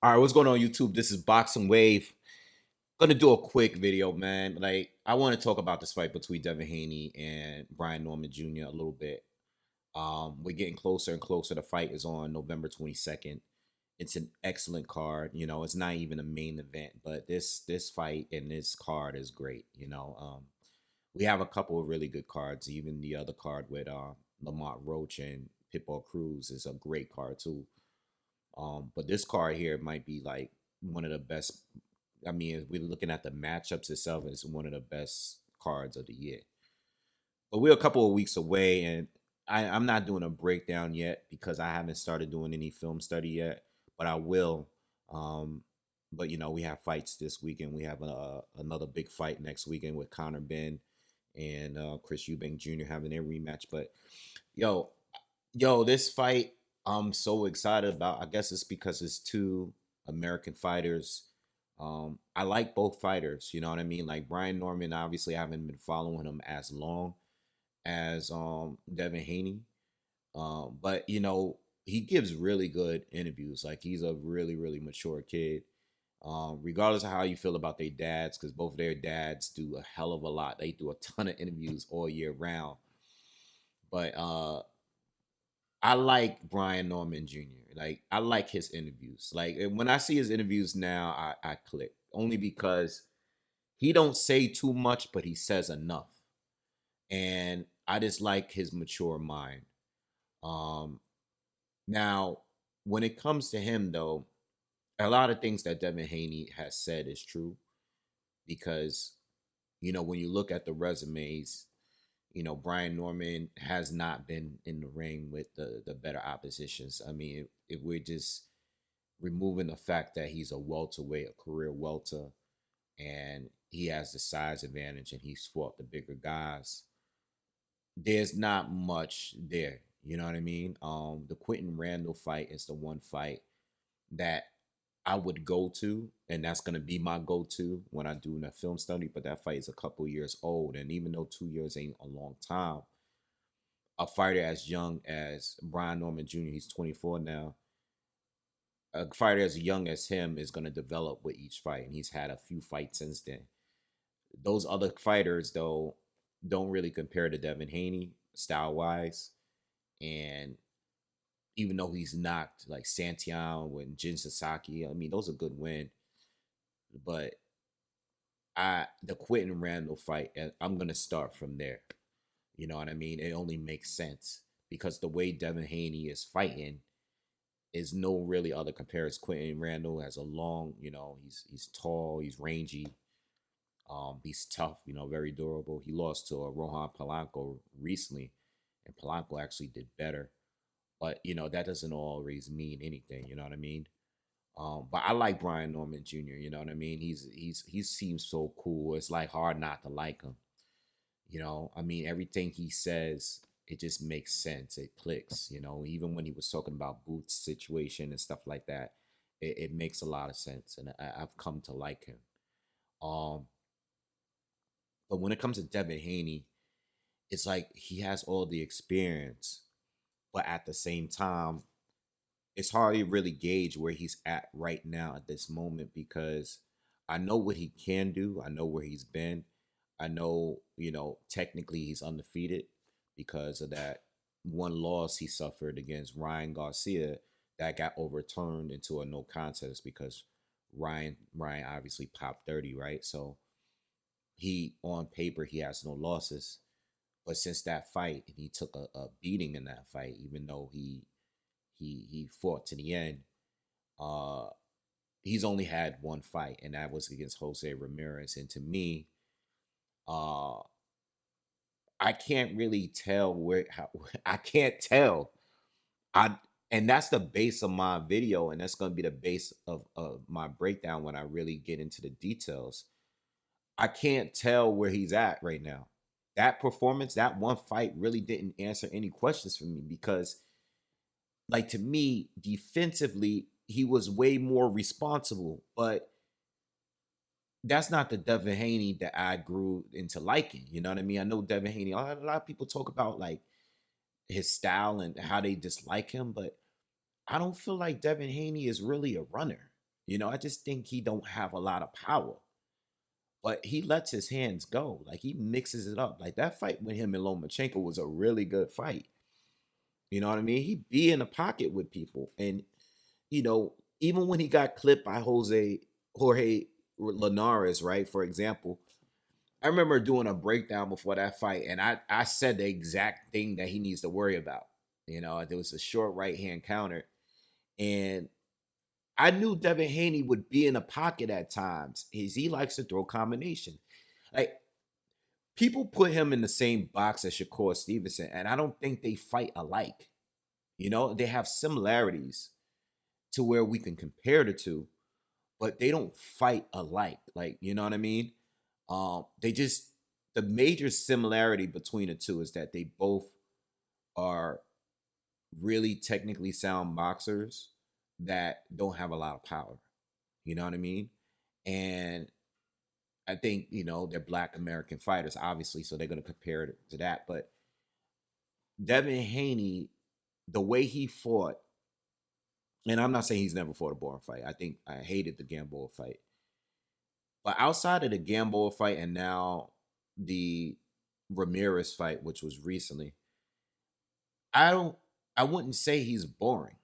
All right, what's going on YouTube? This is Boxingwave. Gonna do a quick video, man. Like, I want to talk about this fight between Devin Haney and Brian Norman Jr. a little bit. We're getting closer and closer. The fight is on November 22nd. It's an excellent card. It's not even a main event, but this fight and this card is great. We have a couple of really good cards. Even the other card with Lamont Roach and Pitbull Cruz is a great card too. But this card here might be like one of the best. I mean, if we're looking at the matchups itself, it's one of the best cards of the year. But we're a couple of weeks away, and I'm not doing a breakdown yet because I haven't started doing any film study yet. But I will. But we have fights this weekend. We have another big fight next weekend with Conor Ben and Chris Eubank Jr. having their rematch. But yo, this fight I'm so excited about. I guess it's because it's two American fighters. I like both fighters, you know what I mean? Like Brian Norman, obviously I haven't been following him as long as Devin Haney. But he gives really good interviews. Like he's a really, really mature kid. Regardless of how you feel about their dads, because both of their dads do a hell of a lot. They do a ton of interviews all year round. But I like Brian Norman Jr. Like I like his interviews. Like when I see his interviews now, I click only because he don't say too much, but he says enough, and I just like his mature mind. Um, Now when it comes to him though, a lot of things that Devin Haney has said is true because when you look at the resumes, Brian Norman has not been in the ring with the better oppositions. I mean, if we're just removing the fact that he's a welterweight, a career welter, and he has the size advantage and he's fought the bigger guys, there's not much there. You know what I mean? The Quentin Randall fight is the one fight that I would go to, and that's gonna be my go-to when I do a film study. But that fight is a couple years old, and even though 2 years ain't a long time, a fighter as young as Brian Norman Jr., he's 24 now. A fighter as young as him is gonna develop with each fight, and he's had a few fights since then. Those other fighters though don't really compare to Devin Haney style wise, and even though he's knocked like Santiago and Jin Sasaki, I mean those are good wins. But the Quentin Randall fight, I'm gonna start from there. You know what I mean? It only makes sense because the way Devin Haney is fighting is no really other compares. Quentin Randall has a long, he's tall, he's rangy, he's tough, very durable. He lost to a Rohan Polanco recently, and Polanco actually did better. But that doesn't always mean anything. You know what I mean? But I like Brian Norman Jr. You know what I mean? He seems so cool. It's like hard not to like him. I mean everything he says, it just makes sense. It clicks. Even when he was talking about Booth's situation and stuff like that, it makes a lot of sense, and I've come to like him. Um, but when it comes to Devin Haney, it's like he has all the experience, but at the same time, it's hard to really gauge where he's at right now at this moment because I know what he can do. I know where he's been. I know, technically he's undefeated because of that one loss he suffered against Ryan Garcia that got overturned into a no contest because Ryan obviously popped 30, right? So he on paper he has no losses. But since that fight, and he took a beating in that fight, even though he fought to the end. Uh, he's only had one fight, and that was against Jose Ramirez. And to me, uh, I can't really tell where how I can't tell. I and that's the base of my video, and that's going to be the base of my breakdown when I really get into the details. I can't tell where he's at right now. That performance, that one fight, really didn't answer any questions for me because like to me, defensively, he was way more responsible. But that's not the Devin Haney that I grew into liking. You know what I mean? I know Devin Haney. A lot of people talk about like his style and how they dislike him, but I don't feel like Devin Haney is really a runner. I just think he don't have a lot of power. But he lets his hands go. Like he mixes it up. Like that fight with him and Lomachenko was a really good fight. You know what I mean? He be in the pocket with people. And, even when he got clipped by Jorge Linares, right? For example, I remember doing a breakdown before that fight, and I said the exact thing that he needs to worry about. There was a short right hand counter, and I knew Devin Haney would be in the pocket at times. He likes to throw combination. Like people put him in the same box as Shakur Stevenson, and I don't think they fight alike. They have similarities to where we can compare the two, but they don't fight alike. Like, you know what I mean? They just the major similarity between the two is that they both are really technically sound boxers that don't have a lot of power. You know what I mean? And I think, they're black American fighters, obviously, so they're gonna compare it to that. But Devin Haney, the way he fought, and I'm not saying he's never fought a boring fight. I think I hated the Gamboa fight. But outside of the Gamboa fight and now the Ramirez fight, which was recently, I don't I wouldn't say he's boring.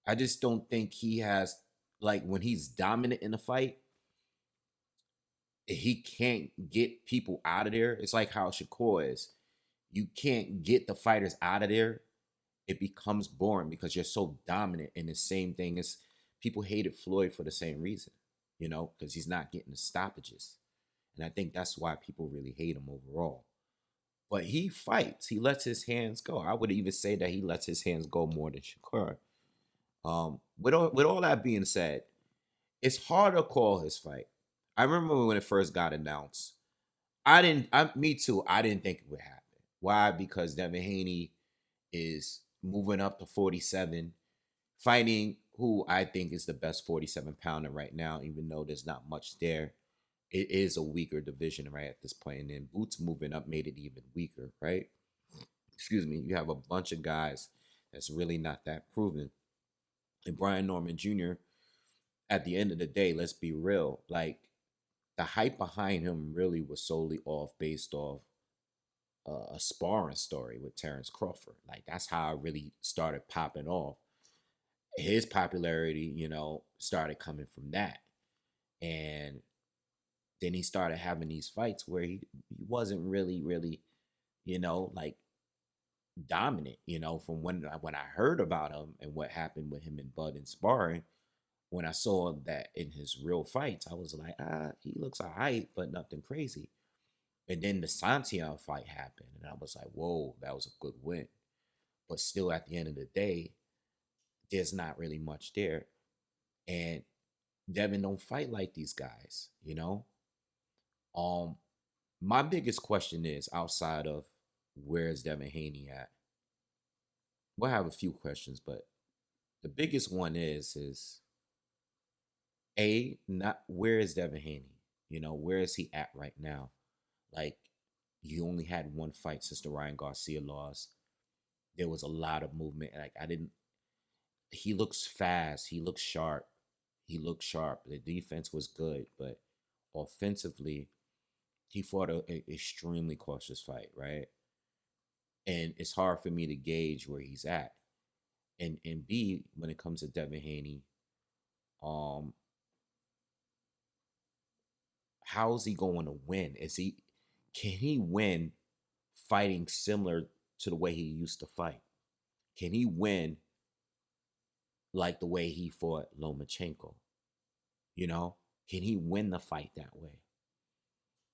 I just don't think he has like when he's dominant in a fight, he can't get people out of there. It's like how Shakur is. You can't get the fighters out of there. It becomes boring because you're so dominant. And the same thing is people hated Floyd for the same reason, because he's not getting the stoppages. And I think that's why people really hate him overall. But he fights. He lets his hands go. I would even say that he lets his hands go more than Shakur. With all that being said, it's hard to call his fight. I remember when it first got announced. Me too. I didn't think it would happen. Why? Because Devin Haney is moving up to 47, fighting who I think is the best 47 pounder right now, even though there's not much there. It is a weaker division right at this point. And then Boots moving up made it even weaker, right? Excuse me. You have a bunch of guys that's really not that proven. And Brian Norman Jr., at the end of the day, let's be real, like the hype behind him really was solely based off a sparring story with Terrence Crawford. Like that's how it really started popping off. His popularity, started coming from that. And then he started having these fights where he wasn't really, like dominant, from when I heard about him and what happened with him and Bud in sparring. When I saw that in his real fights, I was like, he looks alright, but nothing crazy. And then the Santiago fight happened, and I was like, whoa, that was a good win. But still, at the end of the day, there's not really much there. And Devin don't fight like these guys. Um, my biggest question is outside of where's Devin Haney at? We'll have a few questions, but the biggest one is not where is Devin Haney? Where is he at right now? Like, you only had one fight since the Ryan Garcia loss. There was a lot of movement. Like, he looks fast. He looks sharp. The defense was good, but offensively, he fought an extremely cautious fight, right? And it's hard for me to gauge where he's at. And B, when it comes to Devin Haney, um, how is he going to win? Can he win fighting similar to the way he used to fight? Can he win like the way he fought Lomachenko? Can he win the fight that way?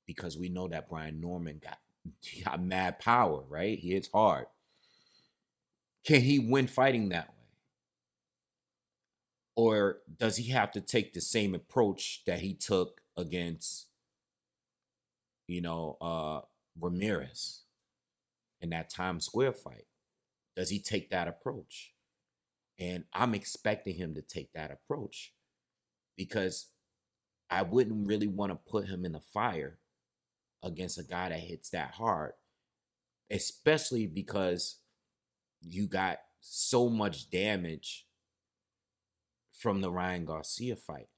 Because we know that Brian Norman got mad power, right? He hits hard. Can he win fighting that way? Or does he have to take the same approach that he took against, Ramirez in that Times Square fight? Does he take that approach? And I'm expecting him to take that approach because I wouldn't really want to put him in the fire against a guy that hits that hard, especially because you got so much damage from the Ryan Garcia fight?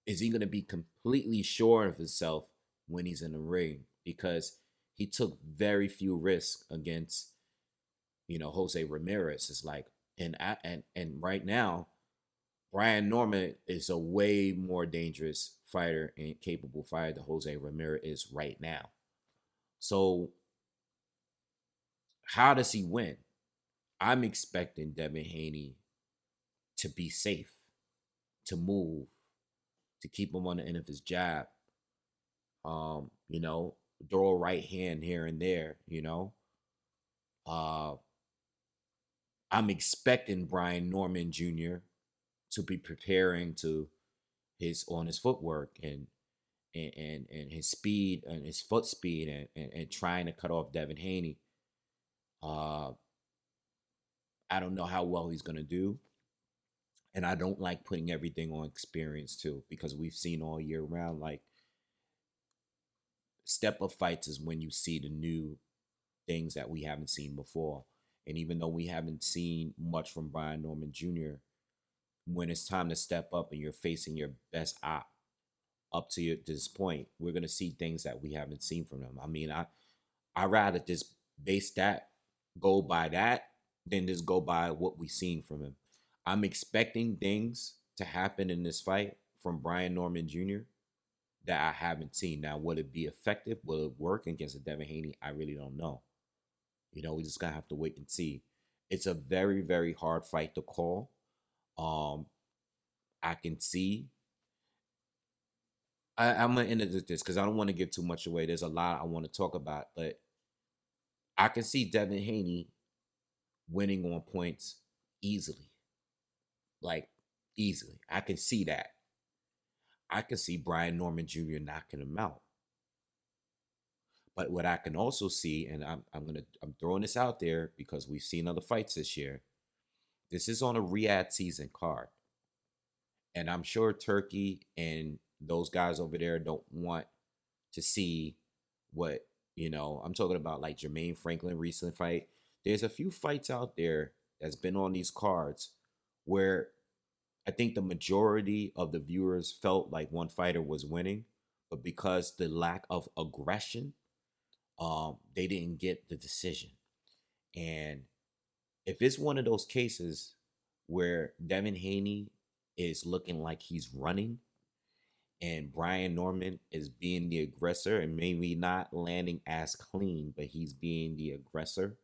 Is he going to be completely sure of himself when he's in the ring? Because he took very few risks against, Jose Ramirez. It's like, and right now, Brian Norman is a way more dangerous fighter and capable fighter than Jose Ramirez is right now. So how does he win? I'm expecting Devin Haney to be safe, to move, to keep him on the end of his jab. Um, you know, throw a right hand here and there, Uh I'm expecting Brian Norman Jr. to be preparing to his on his footwork and his speed and his foot speed and trying to cut off Devin Haney. Uh I don't know how well he's gonna do. And I don't like putting everything on experience too, because we've seen all year round, like, step up fights is when you see the new things that we haven't seen before. And even though we haven't seen much from Brian Norman Jr., when it's time to step up and you're facing your best op up to this point, we're gonna see things that we haven't seen from him. I mean, I rather just base that, go by that, than just go by what we've seen from him. I'm expecting things to happen in this fight from Brian Norman Jr. that I haven't seen. Now, will it be effective? Will it work against a Devin Haney? I really don't know. We just gotta have to wait and see. It's a very, very hard fight to call. Um, I can see. I'm gonna end it with this because I don't want to give too much away. There's a lot I want to talk about, but I can see Devin Haney winning on points easily, like easily. I can see that. I can see Brian Norman Jr. knocking him out. But what I can also see, and I'm throwing this out there because we've seen other fights this year. This is on a Riyadh season card. And I'm sure Turkey and those guys over there don't want to see what, I'm talking about, like Jermaine Franklin recent fight. There's a few fights out there that's been on these cards where I think the majority of the viewers felt like one fighter was winning, but because the lack of aggression, they didn't get the decision. And if it's one of those cases where Devin Haney is looking like he's running and Brian Norman is being the aggressor and maybe not landing as clean, but he's being the aggressor,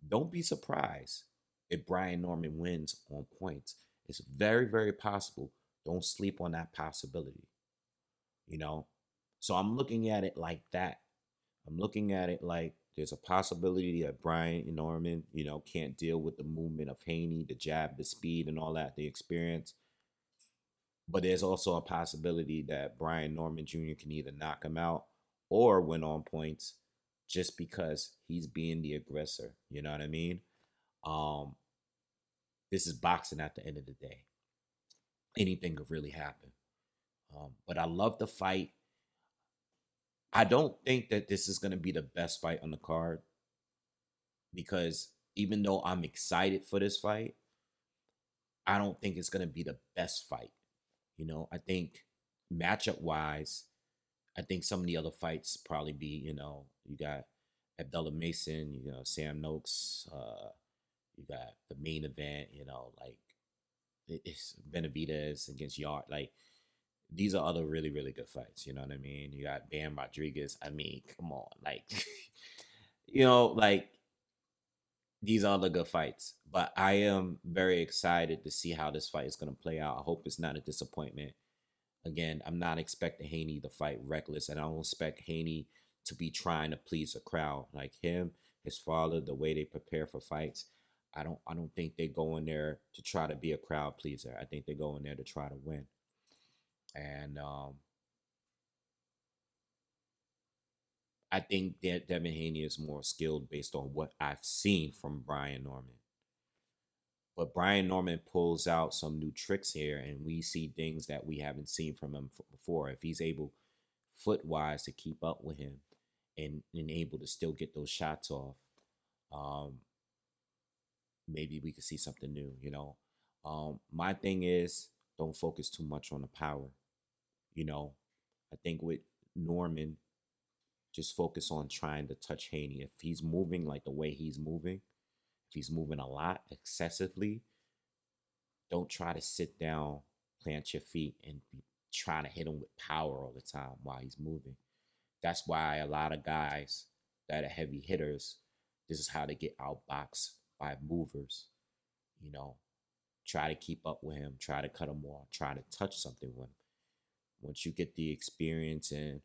don't be surprised if Brian Norman wins on points. It's very, very possible. Don't sleep on that possibility, you know? So I'm looking at it like that. I'm looking at it like there's a possibility that Brian Norman, can't deal with the movement of Haney, the jab, the speed, and all that, the experience. But there's also a possibility that Brian Norman Jr. can either knock him out or win on points just because he's being the aggressor. You know what I mean? Um, this is boxing at the end of the day. Anything could really happen. But I love the fight. I don't think that this is going to be the best fight on the card because even though I'm excited for this fight, I don't think it's going to be the best fight. I think matchup wise, I think some of the other fights probably be, you got Abdullah Mason, Sam Noakes, you got the main event, like it's Benavidez against Yard. Like these are other really, really good fights. You know what I mean? You got Bam Rodriguez. I mean, come on. Like, like these are the good fights. But I am very excited to see how this fight is going to play out. I hope it's not a disappointment. Again, I'm not expecting Haney to fight reckless, and I don't expect Haney to be trying to please a crowd like him, his father, the way they prepare for fights. I don't think they go in there to try to be a crowd pleaser. I think they go in there to try to win. And I think that Devin Haney is more skilled based on what I've seen from Brian Norman. But Brian Norman pulls out some new tricks here, and we see things that we haven't seen from him before. If he's able, foot wise, to keep up with him and able to still get those shots off, maybe we could see something new. My thing is don't focus too much on the power. You know, I think with Norman, just focus on trying to touch Haney. If he's moving like the way he's moving, if he's moving a lot excessively, don't try to sit down, plant your feet, and be trying to hit him with power all the time while he's moving. That's why a lot of guys that are heavy hitters, this is how they get outboxed by movers. You know, try to keep up with him, try to cut him off, try to touch something with him. Once you get the experience and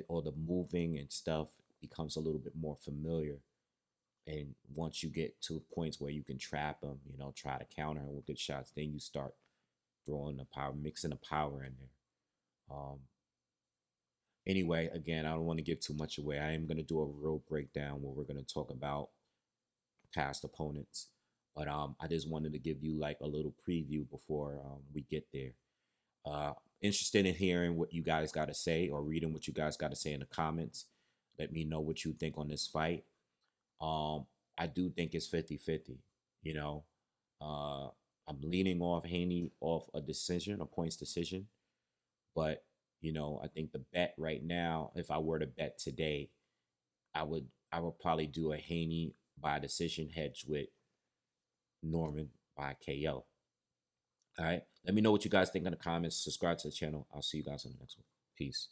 or the moving and stuff becomes a little bit more familiar, and once you get to points where you can trap him, try to counter him with good shots, then you start throwing the power, mixing the power in there. Anyway, again, I don't want to give too much away. I am going to do a real breakdown where we're going to talk about past opponents, but I just wanted to give you like a little preview before we get there. Uh, Interested in hearing what you guys got to say or reading what you guys got to say in the comments. Let me know what you think on this fight. I do think it's 50-50. You know, uh, I'm leaning off Haney off a decision, a points decision. But, I think the bet right now, if I were to bet today, I would probably do a Haney by decision hedge with Norman by KO. All right. Let me know what you guys think in the comments. Subscribe to the channel. I'll see you guys in the next one. Peace.